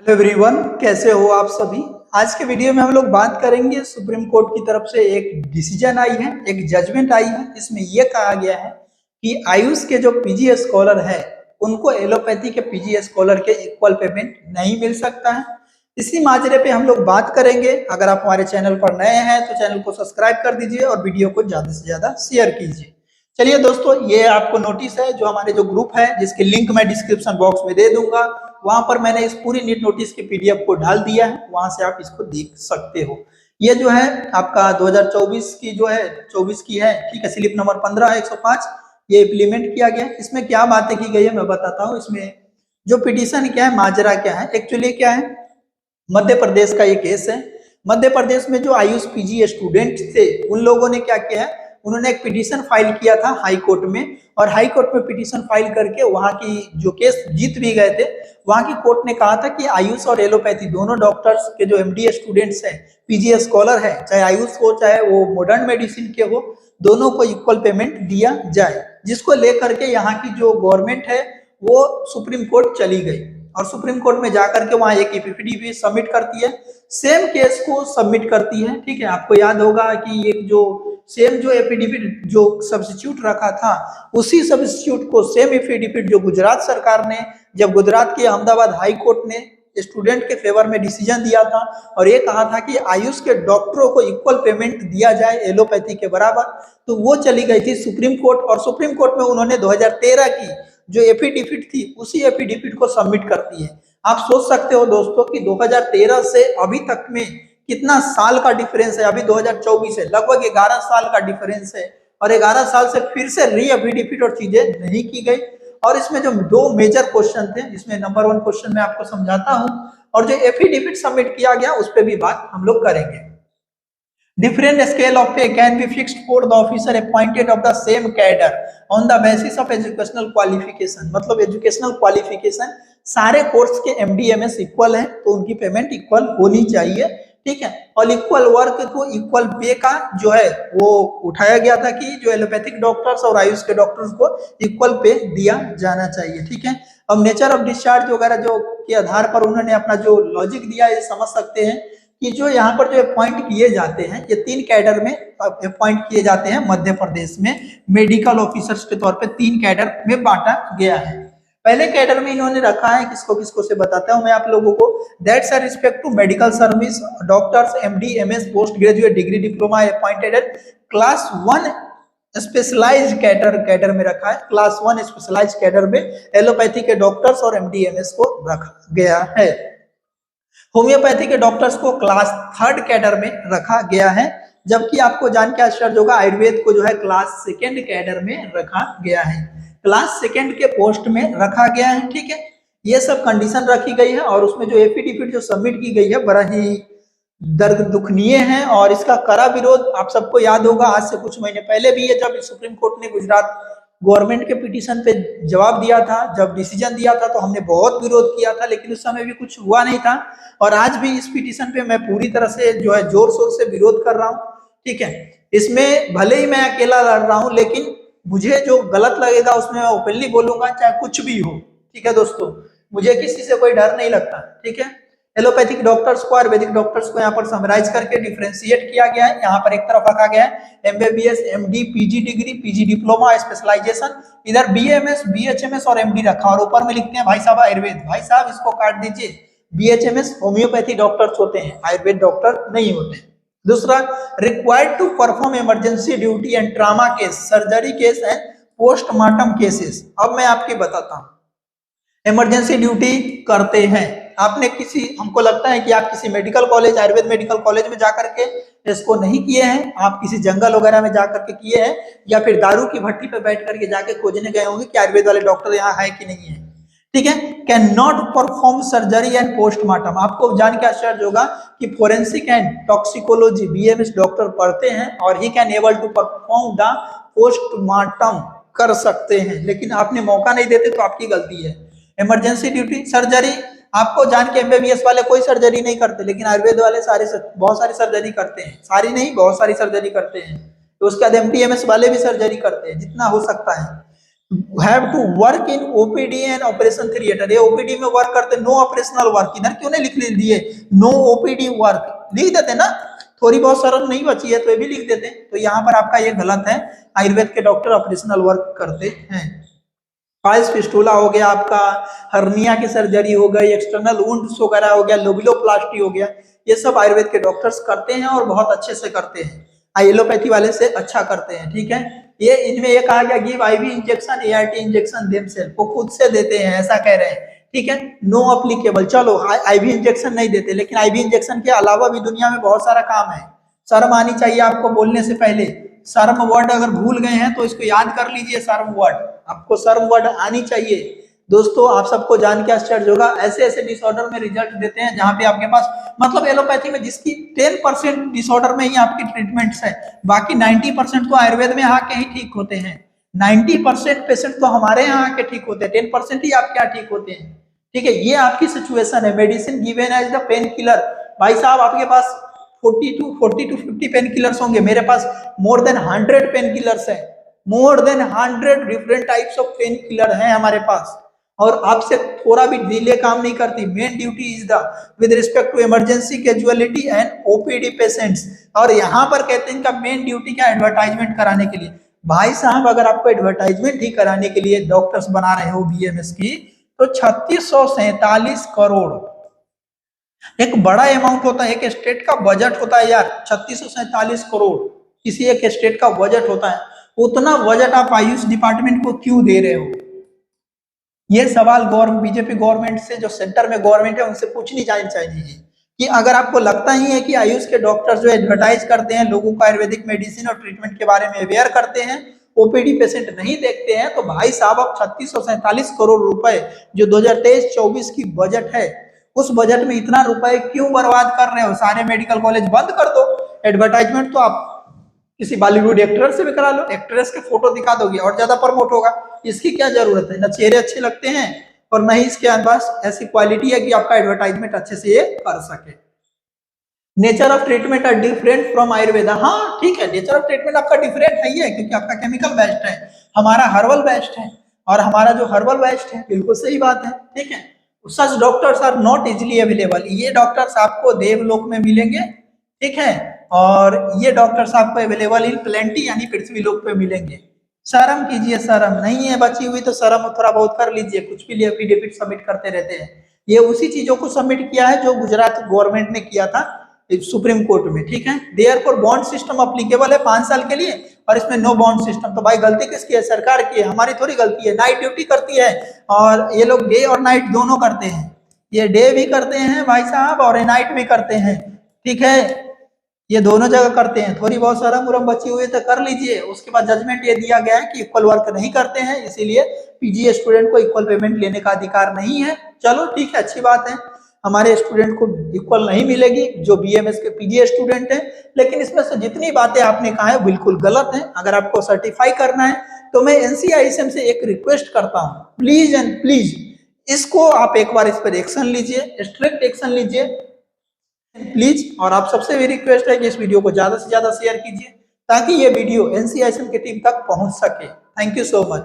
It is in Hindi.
हेलो एवरीवन, कैसे हो आप सभी। आज के वीडियो में हम लोग बात करेंगे सुप्रीम कोर्ट की तरफ से एक डिसीजन आई है, एक जजमेंट आई है। इसमें यह कहा गया है कि आयुष के जो पीजी स्कॉलर है उनको एलोपैथी के पीजी स्कॉलर के इक्वल पेमेंट नहीं मिल सकता है। इसी माजरे पे हम लोग बात करेंगे। अगर आप हमारे चैनल पर नए हैं तो चैनल को सब्सक्राइब कर दीजिए और वीडियो को ज्यादा से ज्यादा शेयर कीजिए। चलिए दोस्तों, ये आपको नोटिस है जो हमारे जो ग्रुप है, जिसकी लिंक मैं डिस्क्रिप्शन बॉक्स में दे दूंगा। वहां पर मैंने इस पूरी नीट नोटिस की पीडीएफ को डाल दिया है, वहां से आप इसको देख सकते हो। ये जो है आपका 2024 की जो है 24 की है, ठीक है। स्लिप नंबर 15 है 105, ये इम्प्लीमेंट किया गया। इसमें क्या बातें की गई है मैं बताता हूँ। इसमें जो पिटीशन क्या है, माजरा क्या है, एक्चुअली क्या है, मध्य प्रदेश का ये केस है। मध्य प्रदेश में जो आयुष पीजी स्टूडेंट थे उन लोगों ने क्या किया है, उन्होंने एक पिटीशन फाइल किया था हाई कोर्ट में, और हाई कोर्ट में पिटीशन फाइल करके वहां की जो केस जीत भी गए थे। वहां की कोर्ट ने कहा था कि आयुष और एलोपैथी दोनों डॉक्टर्स के जो एमडी स्टूडेंट्स हैं, पीजी स्कॉलर है, चाहे आयुष हो चाहे वो मॉडर्न मेडिसिन के हो, दोनों को इक्वल पेमेंट दिया जाए। जिसको लेकर के यहाँ की जो गवर्नमेंट है वो सुप्रीम कोर्ट चली गई, और सुप्रीम कोर्ट में जाकर के वहां एक एफिडेविट सबमिट करती है, सेम केस को सबमिट करती है। ठीक है, आपको याद होगा कि एक जो सेम जो एफिडेविट जो सब्स्टिट्यूट रखा था, उसी सब्स्टिट्यूट को सेम एफिडेविट जो गुजरात सरकार ने, जब गुजरात के अहमदाबाद हाई कोर्ट ने स्टूडेंट के फेवर में डिसीजन दिया था और ये कहा था कि आयुष के डॉक्टरों को इक्वल पेमेंट दिया जाए एलोपैथी के बराबर, तो वो चली गई थी सुप्रीम कोर्ट, और सुप्रीम कोर्ट में उन्होंने 2013 की जो एफिडेविट थी उसी एफिडेविट को सबमिट करती है। आप सोच सकते हो दोस्तों कि 2013 से अभी तक में कितना साल का डिफरेंस है। अभी 2024 है, लगभग 11 साल का डिफरेंस है, और 11 साल से फिर से री एफिडेविट और चीजें नहीं की गई। और इसमें जो दो मेजर क्वेश्चन थे, इसमें नंबर 1 क्वेश्चन मैं आपको समझाता हूं, और जो एफिडेविट सबमिट किया गया उस पर भी बात हम लोग करेंगे। Different scale of pay can be fixed for the officer appointed of the same cadre on the basis of educational qualification। मतलब एजुकेशनल क्वालिफिकेशन सारे कोर्स के एमडीएमएस इक्वल है तो उनकी पेमेंट इक्वल होनी चाहिए। ठीक है, और इक्वल वर्क को इक्वल पे का जो है वो उठाया गया था कि जो एलोपैथिक डॉक्टर्स और आयुष के डॉक्टर्स को इक्वल पे दिया जाना चाहिए। ठीक है, अब नेचर ऑफ डिस्चार्ज वगैरह जो के आधार पर उन्होंने अपना जो लॉजिक दिया ये समझ सकते हैं कि जो यहाँ पर जो अपॉइंट किए जाते हैं ये 3 कैडर में अपॉइंट किए जाते हैं। मध्य प्रदेश में मेडिकल ऑफिसर्स के तौर पे 3 कैडर में बांटा गया है। पहले कैडर में इन्होंने रखा है, किसको किसको से बताता हूं मैं आप लोगों को। That's are respect to medical service doctors MD MS post graduate degree diploma appointed at class 1 specialized cadre में रखा है। क्लास 1 स्पेशलाइज्ड कैडर में एलोपैथी के डॉक्टर्स और एमडी एमएस को रखा गया है। होम्योपैथी के डॉक्टर्स को क्लास 3 कैडर में रखा गया है, जबकि आपको जान के आश्चर्य होगा आयुर्वेद को जो है क्लास 2 कैडर में रखा गया है, क्लास 2 के पोस्ट में रखा गया है। ठीक है, ये सब कंडीशन रखी गई है, और उसमें जो एफिडेविट जो सबमिट की गई है बड़ा ही दर्द दुखनीय है, और इसका कड़ा विरोध आप सबको याद होगा। आज से कुछ महीने पहले भी है जब सुप्रीम कोर्ट ने गुजरात गवर्नमेंट के पिटीशन पे जवाब दिया था, जब डिसीजन दिया था तो हमने बहुत विरोध किया था, लेकिन उस समय भी कुछ हुआ नहीं था। और आज भी इस पिटीशन पे मैं पूरी तरह से जो है जोर शोर से विरोध कर रहा हूँ। ठीक है, इसमें भले ही मैं अकेला लड़ रहा हूँ, लेकिन मुझे जो गलत लगेगा उसमें मैं ओपनली बोलूंगा, चाहे कुछ भी हो। ठीक है दोस्तों, मुझे किसी से कोई डर नहीं लगता। ठीक है, एलोपैथिक डॉक्टर्स को आयुर्वेदिक डॉक्टर्स को यहाँ पर समराइज करके डिफरेंशिएट किया गया है। यहाँ पर एक तरफ रखा गया है MBBS MD PG degree PG diploma specialization, इधर बीएमएस बीएचएमएस और एमडी रखा, और ऊपर में लिखते हैं भाई साहब आयुर्वेद। भाई साहब इसको काट दीजिए, बीएचएमएस होम्योपैथी डॉक्टर्स होते हैं, आयुर्वेद डॉक्टर नहीं होते। दूसरा, required to perform emergency duty and trauma case, surgery case and postmortem cases. अब मैं आपकी बताता हूँ, इमरजेंसी ड्यूटी करते हैं आपने किसी, हमको लगता है कि आप किसी medical college, Ayurveda medical college में जाकर के इसको नहीं किए हैं, आप किसी जंगल वगैरह में जाकर के किए हैं, या फिर दारू की भट्टी पे बैठ करके जाके खोजने गए होंगे कि आयुर्वेद वाले डॉक्टर यहाँ है कि नहीं है। ठीक है, can not perform surgery and postmortem. आपको जान के आश्चर्य होगा कि forensic and toxicology BMS doctor पढ़ते हैं, और he can able to perform the postmortem, कर सकते हैं, लेकिन आपने मौका नहीं देते तो आपकी गलती है। इमरजेंसी ड्यूटी, सर्जरी, आपको जान के एमबीबीएस वाले कोई सर्जरी नहीं करते, लेकिन आयुर्वेद वाले बहुत सारी सर्जरी करते हैं, सारी नहीं बहुत सारी सर्जरी करते हैं। तो उसके बाद एमडीएमएस वाले भी सर्जरी करते हैं जितना हो सकता है। Have to work in OPD and operation theatre. ये ओपीडी में वर्क करते, नो ऑपरेशनल वर्क। इधर क्यों नहीं लिख दिए नो ओपीडी वर्क, लिख देते ना, थोड़ी बहुत शर्म नहीं बची है तो ये भी लिख देते। तो यहाँ पर आपका ये गलत है, आयुर्वेद के डॉक्टर ऑपरेशनल वर्क करते हैं। पाइल्स फिस्टुला हो गया आपका, हर्निया की सर्जरी हो गई, एक्सटर्नल वुंड्स वगैरह हो गया, लोबिलोप्लास्टी हो गया, ये सब आयुर्वेद के डॉक्टर्स करते हैं और बहुत अच्छे से करते हैं। एलोपैथी वाले से अच्छा करते हैं, ठीक है। ये इनमें ये कहा गया give IV injection, ART injection themselves, वो खुद से देते हैं ऐसा कह रहे हैं, ठीक है। नो अप्लीकेबल, चलो आईवी इंजेक्शन नहीं देते, लेकिन आईवी इंजेक्शन के अलावा भी दुनिया में बहुत सारा काम है। शर्म आनी चाहिए आपको बोलने से पहले। शर्म वर्ड अगर भूल गए हैं तो इसको याद कर लीजिए, शर्म वर्ड आपको शर्म वर्ड आनी चाहिए। दोस्तों आप सबको जान के आश्चर्य होगा, ऐसे ऐसे डिसऑर्डर में रिजल्ट देते हैं जहां पे आपके पास, मतलब एलोपैथी में जिसकी 10% डिसऑर्डर में ही आपकी ट्रीटमेंट्स है, बाकी 90% तो आयुर्वेद में आके ही ठीक होते हैं। 90% पेशेंट तो हमारे यहाँ आके ठीक होते हैं, 10% ही आपके यहाँ ठीक होते हैं, ठीक है। ये आपकी सिचुएशन है। Medicine given as the pain killer, भाई साहब आपके पास 40 to 50 पेन किलर्स होंगे, मेरे पास मोर देन 100 पेन किलर्स है, more than 100 different types of pain killer हैं हमारे पास, और आपसे थोड़ा भी डिले काम नहीं करती। Main duty is the with respect to emergency, casualty and OPD patients. और यहाँ पर कहते हैं इनका मेन ड्यूटी क्या, एडवर्टाइजमेंट कराने के लिए। भाई साहब अगर आपको एडवर्टाइजमेंट ही कराने के लिए डॉक्टर्स बना रहे हो बीएमएस की, तो 3647 करोड़ एक बड़ा अमाउंट होता है, एक स्टेट का बजट होता है यार। 3647 करोड़ किसी एक स्टेट का बजट होता है, उतना बजट आप आयुष डिपार्टमेंट को क्यों दे रहे हो? ये सवाल बीजेपी गवर्नमेंट से, जो सेंटर में गवर्नमेंट है, उनसे पूछनी चाहिए कि अगर आपको लगता ही है कि आयुष के डॉक्टर्स जो एडवर्टाइज करते हैं, लोगों को आयुर्वेदिक मेडिसिन और ट्रीटमेंट के बारे में अवेयर करते हैं, ओपीडी पेशेंट नहीं देखते हैं, तो भाई साहब आप 3647 करोड़ रुपए जो 2023-24 की बजट है, उस बजट में इतना रुपए क्यों बर्बाद कर रहे हो? सारे मेडिकल कॉलेज बंद कर दो, एडवर्टाइजमेंट तो आप किसी बॉलीवुड एक्टर से भी करा लो, एक्ट्रेस के फोटो दिखा दोगे और ज्यादा प्रमोट होगा। इसकी क्या जरूरत है? न चेहरे अच्छे लगते हैं और न ही इसके पास ऐसी क्वालिटी है कि आपका एडवर्टाइजमेंट अच्छे से ये कर सके। Nature of treatment are different from Ayurveda. हाँ ठीक है, नेचर ऑफ ट्रीटमेंट आपका डिफरेंट है ही है, क्योंकि आपका केमिकल बेस्ड है, हमारा हर्बल बेस्ड है, और हमारा जो हर्बल बेस्ड है, बिल्कुल सही बात है, ठीक है। Such doctors are not easily available. ये डॉक्टर्स आपको देवलोक में मिलेंगे, ठीक है, और ये डॉक्टर्स आपको अवेलेबल इन प्लेंटी यानी पृथ्वी लोक पे मिलेंगे। शर्म कीजिए, शर्म नहीं है बची हुई तो शर्म थोड़ा बहुत कर लीजिए, कुछ भी एफिडेविट सबमिट करते रहते हैं। ये उसी चीजों को सबमिट किया है जो गुजरात गवर्नमेंट ने किया था सुप्रीम कोर्ट में, ठीक है। देयरफॉर बॉन्ड सिस्टम अप्लीकेबल है 5 साल के लिए, और इसमें नो बॉन्ड सिस्टम। तो भाई गलती किसकी है? सरकार की है, हमारी थोड़ी गलती है। नाइट ड्यूटी करती है और ये लोग डे और नाइट दोनों करते हैं, ये डे भी करते हैं भाई साहब और नाइट भी करते हैं, ठीक है, ये दोनों जगह करते हैं। थोड़ी बहुत शर्म उरम बची हुई तो कर लीजिए। उसके बाद जजमेंट ये दिया गया है कि इक्वल वर्क नहीं करते हैं, इसीलिए पीजी स्टूडेंट को इक्वल पेमेंट लेने का अधिकार नहीं है। चलो ठीक है, अच्छी बात है, हमारे स्टूडेंट को इक्वल नहीं मिलेगी जो बीएमएस के पीजी स्टूडेंट है। लेकिन इसमें से जितनी बातें आपने कहा है बिल्कुल गलत है। अगर आपको सर्टिफाई करना है तो मैं एनसीआईएसएम से एक रिक्वेस्ट करता हूँ, प्लीज एंड प्लीज इसको आप एक बार इस पर एक्शन लीजिए, स्ट्रिक्ट एक्शन लीजिए प्लीज। और आप सबसे भी रिक्वेस्ट है कि इस वीडियो को ज्यादा से ज्यादा शेयर कीजिए ताकि ये वीडियो एनसीआईएसएम की टीम तक पहुंच सके। Thank you so much.